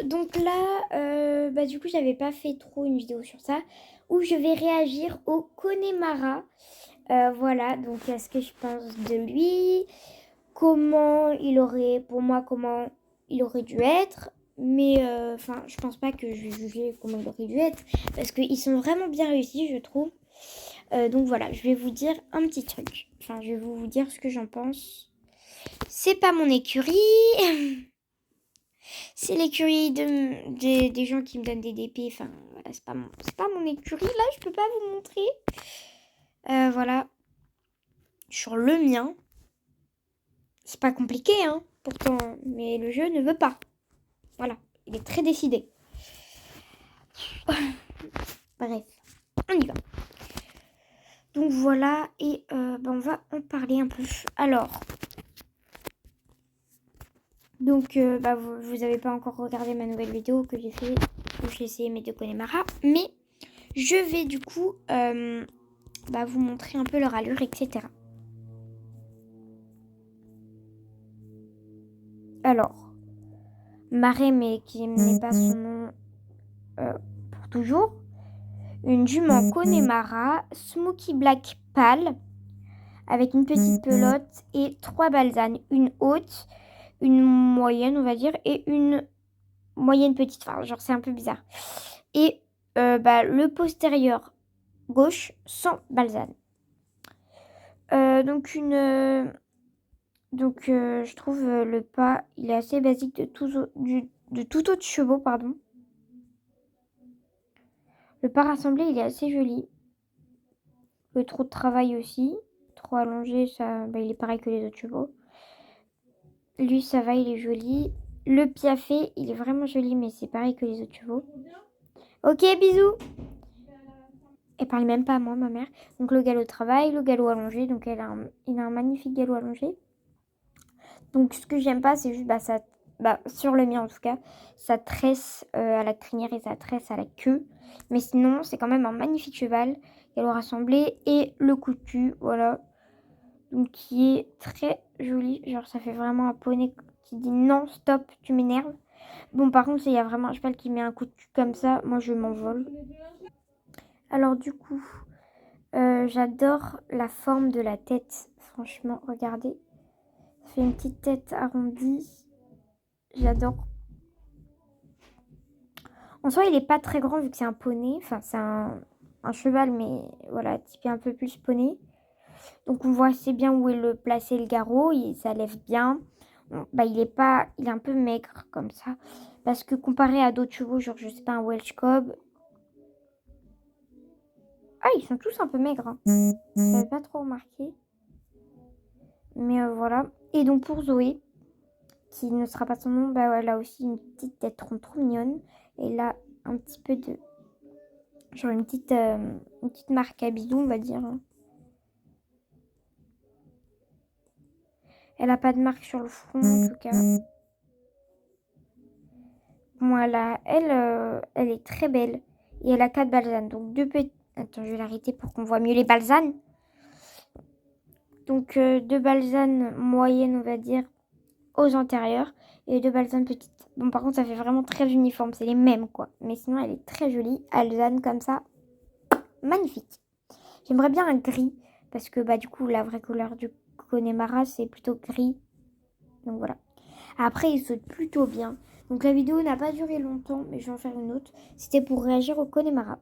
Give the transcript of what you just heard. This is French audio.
Donc là, du coup, j'avais pas fait trop une vidéo sur ça, où je vais réagir au Connemara. Voilà, donc ce que je pense de lui, comment il aurait, pour moi, comment il aurait dû être. Mais enfin, je pense pas que je vais juger comment il aurait dû être, parce qu'ils sont vraiment bien réussis, je trouve. Donc voilà, je vais vous dire un petit truc. Enfin, je vais vous dire ce que j'en pense. C'est pas mon écurie. C'est l'écurie des gens qui me donnent des DP. Enfin, voilà, c'est pas mon écurie. Là, je peux pas vous montrer. Voilà. Sur le mien. C'est pas compliqué, hein, pourtant. Mais le jeu ne veut pas. Voilà. Il est très décidé. Bref. On y va. Donc voilà. Et on va en parler un peu. Alors. Donc, vous avez pas encore regardé ma nouvelle vidéo que j'ai fait. Où j'ai essayé mes deux Connemara. Mais je vais du coup vous montrer un peu leur allure, etc. Alors, Marais, mais qui n'est pas son nom pour toujours. Une jument Connemara, Smoky Black pâle, avec une petite pelote et 3 balsanes. Une haute, une moyenne, on va dire, et une moyenne petite. Enfin, genre, c'est un peu bizarre. Et le postérieur gauche, sans balsane. Je trouve le pas, il est assez basique de tout autre chevaux, pardon. Le pas rassemblé, il est assez joli. Le trot de travail aussi. Trop allongé, ça, il est pareil que les autres chevaux. Lui, ça va, il est joli. Le piafé, il est vraiment joli, mais c'est pareil que les autres chevaux. Ok, bisous. Elle parle même pas à moi, ma mère. Donc le galop de travail, le galop allongé. Donc il a un magnifique galop allongé. Donc ce que j'aime pas, c'est juste sur le mien en tout cas, ça tresse à la crinière et ça tresse à la queue. Mais sinon, c'est quand même un magnifique cheval, galop rassemblé et le coutu, voilà. Donc qui est très joli, genre ça fait vraiment un poney qui dit non, stop, tu m'énerves. Bon, par contre, s'il y a vraiment un cheval qui met un coup de cul comme ça, moi je m'envole. Alors du coup, j'adore la forme de la tête, franchement, regardez. Ça fait une petite tête arrondie. J'adore. En soi, il est pas très grand vu que c'est un poney. Enfin, c'est un cheval, mais voilà, typé un peu plus poney. Donc, on voit assez bien où est le placé le garrot. Ça lève bien. Il est un peu maigre comme ça. Parce que comparé à d'autres chevaux, genre, je sais pas, un Welsh Cob. Ah, ils sont tous un peu maigres. Hein. J'avais pas trop remarqué. Mais voilà. Et donc, pour Zoé, qui ne sera pas son nom, elle a aussi une petite tête trop mignonne. Et là, un petit peu de genre une petite marque à bisous, on va dire. Elle a pas de marque sur le front, en tout cas. Voilà, elle est très belle. Et elle a 4 balsanes. Donc, deux petites... Attends, je vais l'arrêter pour qu'on voit mieux les balsanes. Donc, 2 balsanes moyennes, on va dire, aux antérieurs. Et 2 balsanes petites. Bon, par contre, ça fait vraiment très uniforme. C'est les mêmes, quoi. Mais sinon, elle est très jolie. Alzane, comme ça. Magnifique. J'aimerais bien un gris. Parce que, du coup, la vraie couleur du Connemara, c'est plutôt gris. Donc voilà. Après, il saute plutôt bien. Donc la vidéo n'a pas duré longtemps, mais je vais en faire une autre. C'était pour réagir au Connemara.